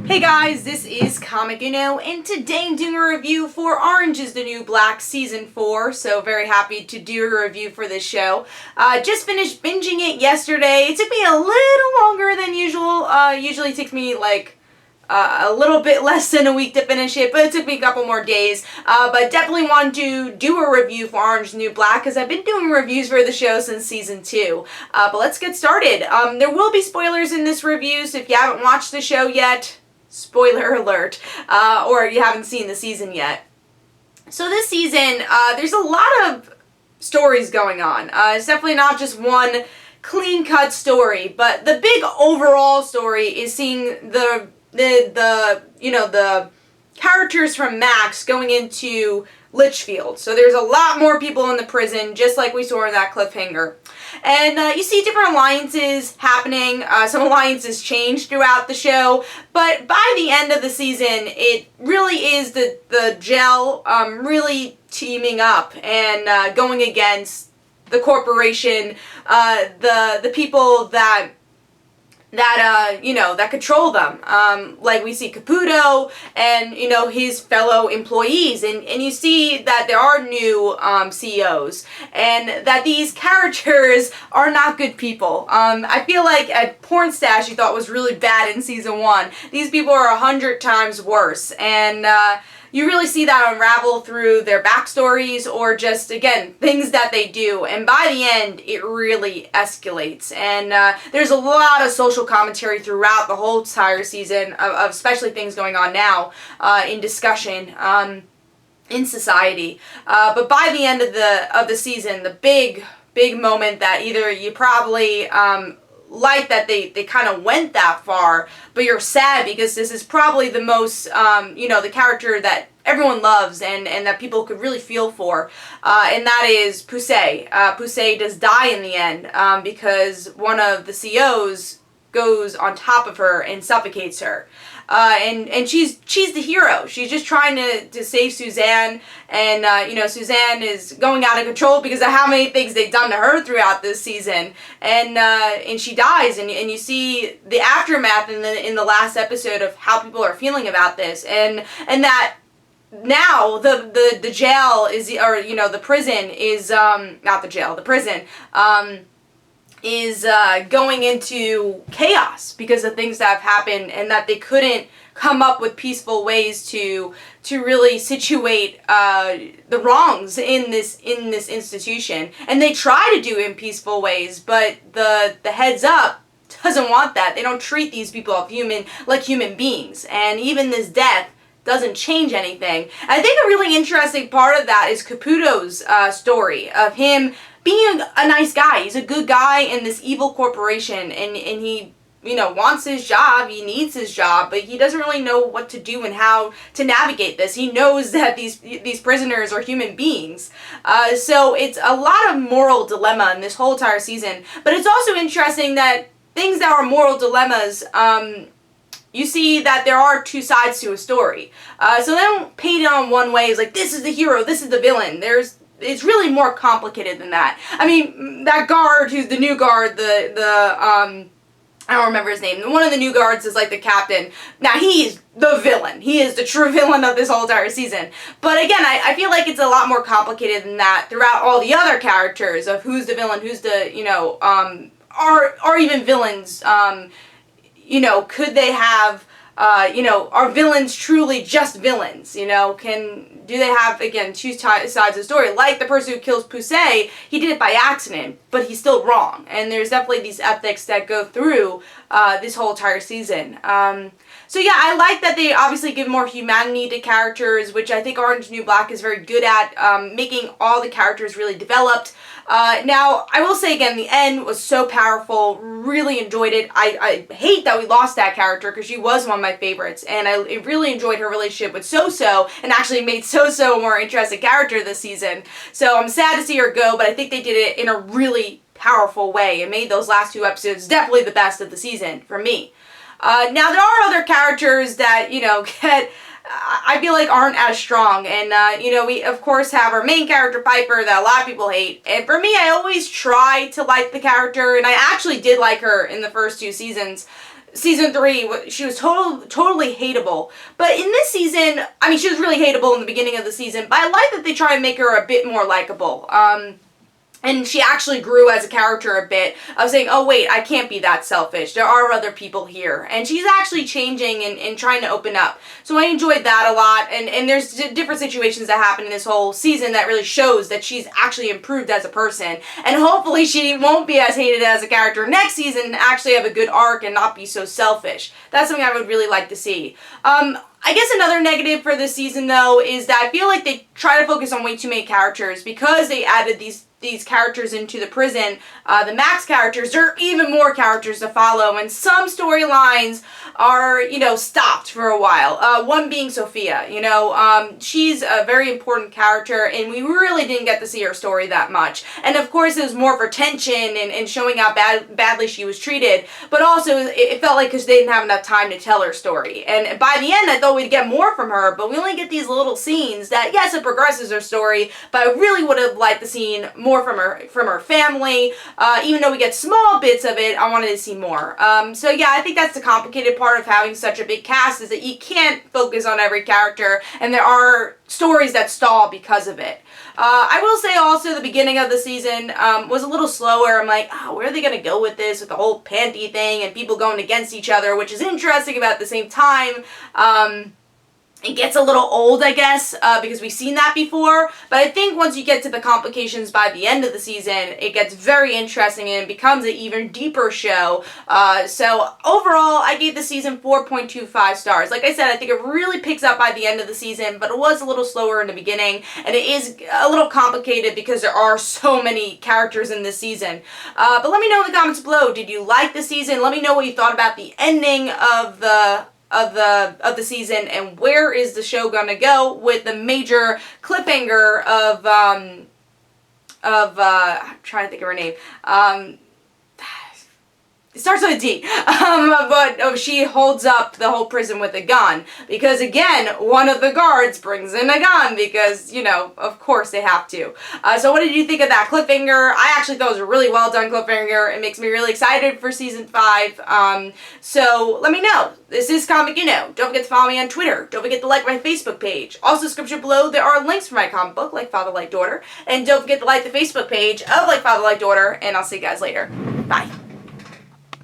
Hey guys, this is Comic Uno, and today I'm doing a review for Orange is the New Black Season 4, so very happy to do a review for this show. Just finished binging it yesterday. It took me a little longer than usual. Usually it takes me a little bit less than a week to finish it, but it took me a couple more days. But definitely wanted to do a review for Orange is the New Black because I've been doing reviews for the show since Season 2. But let's get started. There will be spoilers in this review, so if you haven't watched the show yet, spoiler alert, or you haven't seen the season yet. So this season, there's a lot of stories going on. It's definitely not just one clean-cut story, but the big overall story is seeing the characters from Max going into Litchfield. So there's a lot more people in the prison, just like we saw in that cliffhanger. And you see different alliances happening. Some alliances change throughout the show, but by the end of the season, it really is the jail really teaming up and going against the corporation, the people that control them. Like we see Caputo and, his fellow employees. And you see that there are new CEOs and that these characters are not good people. I feel like at Pornstash you thought was really bad in Season 1. These people are 100 times worse. And, you really see that unravel through their backstories or just, again, things that they do. And by the end, it really escalates. And there's a lot of social commentary throughout the whole entire season, of especially things going on now in discussion in society. But by the end of the season, the big moment that either you probably like that they kind of went that far, but you're sad because this is probably the most, the character that everyone loves and that people could really feel for, and that is Poussey. Poussey does die in the end because one of the CEOs goes on top of her and suffocates her. And she's the hero. She's just trying to save Suzanne, and Suzanne is going out of control because of how many things they've done to her throughout this season, and she dies, and you see the aftermath in the last episode of how people are feeling about this, and that now the jail is, or the prison is not the jail, the prison is going into chaos because of things that have happened and that they couldn't come up with peaceful ways to really situate the wrongs in this institution. And they try to do it in peaceful ways, but the heads up doesn't want that. They don't treat these people like human beings. And even this death doesn't change anything. And I think a really interesting part of that is Caputo's story of him being a nice guy. He's a good guy in this evil corporation, and he wants his job, he needs his job, but he doesn't really know what to do and how to navigate this. He knows that these prisoners are human beings. So it's a lot of moral dilemma in this whole entire season. But it's also interesting that things that are moral dilemmas, you see that there are two sides to a story. So they don't paint it on one way. It's like, this is the hero, this is the villain. It's really more complicated than that. I mean, that guard who's the new guard, I don't remember his name. One of the new guards is like the captain. Now, he is the villain. He is the true villain of this whole entire season. But again, I feel like it's a lot more complicated than that throughout all the other characters of who's the villain, who's the, are even villains. Could they have, are villains truly just villains? Do they have, again, two sides of the story? Like the person who kills Poussey, he did it by accident, but he's still wrong. And there's definitely these ethics that go through this whole entire season. So yeah, I like that they obviously give more humanity to characters, which I think Orange is the New Black is very good at, making all the characters really developed. Now, I will say again, the end was so powerful, really enjoyed it. I hate that we lost that character because she was one of my favorites, and I really enjoyed her relationship with So-So, and actually made So-So a more interesting character this season. So I'm sad to see her go, but I think they did it in a really powerful way and made those last two episodes definitely the best of the season for me. Now, there are other characters that, I feel like aren't as strong, and we of course have our main character Piper that a lot of people hate, and for me I always try to like the character, and I actually did like her in the first two seasons. season 3, she was totally hateable. But in this season, I mean, she was really hateable in the beginning of the season, but I like that they try and make her a bit more likable. And she actually grew as a character a bit of saying, oh wait, I can't be that selfish. There are other people here. And she's actually changing and trying to open up. So I enjoyed that a lot. And there's different situations that happen in this whole season that really shows that she's actually improved as a person. And hopefully she won't be as hated as a character next season and actually have a good arc and not be so selfish. That's something I would really like to see. I guess another negative for this season, though, is that I feel like they try to focus on way too many characters because they added these characters into the prison. The Max characters, there are even more characters to follow, and some storylines are, stopped for a while. One being Sophia, she's a very important character, and we really didn't get to see her story that much. And of course, it was more for tension and showing how badly she was treated, but also it felt like because they didn't have enough time to tell her story. And by the end, I thought we'd get more from her, but we only get these little scenes that, yes, it progresses her story, but I really would have liked to see more from her family. Even though we get small bits of it, I wanted to see more. So yeah, I think that's the complicated part of having such a big cast, is that you can't focus on every character, and there are stories that stall because of it. I will say also the beginning of the season was a little slower. I'm like, oh, where are they going to go with this, with the whole panty thing and people going against each other, which is interesting, but at the same time, it gets a little old, I guess, because we've seen that before. But I think once you get to the complications by the end of the season, it gets very interesting and it becomes an even deeper show. So overall, I gave the season 4.25 stars. Like I said, I think it really picks up by the end of the season, but it was a little slower in the beginning, and it is a little complicated because there are so many characters in this season. But let me know in the comments below, did you like the season? Let me know what you thought about the ending of the season, and where is the show gonna go with the major cliffhanger of I'm trying to think of her name. It starts with a D, but she holds up the whole prison with a gun, because again, one of the guards brings in a gun, because, of course they have to. So what did you think of that cliffhanger? I actually thought it was a really well done cliffhanger. It makes me really excited for season 5. So let me know. This is Comic Don't forget to follow me on Twitter. Don't forget to like my Facebook page. Also, description below, there are links for my comic book, Like Father, Like Daughter. And don't forget to like the Facebook page of Like Father, Like Daughter, and I'll see you guys later. Bye.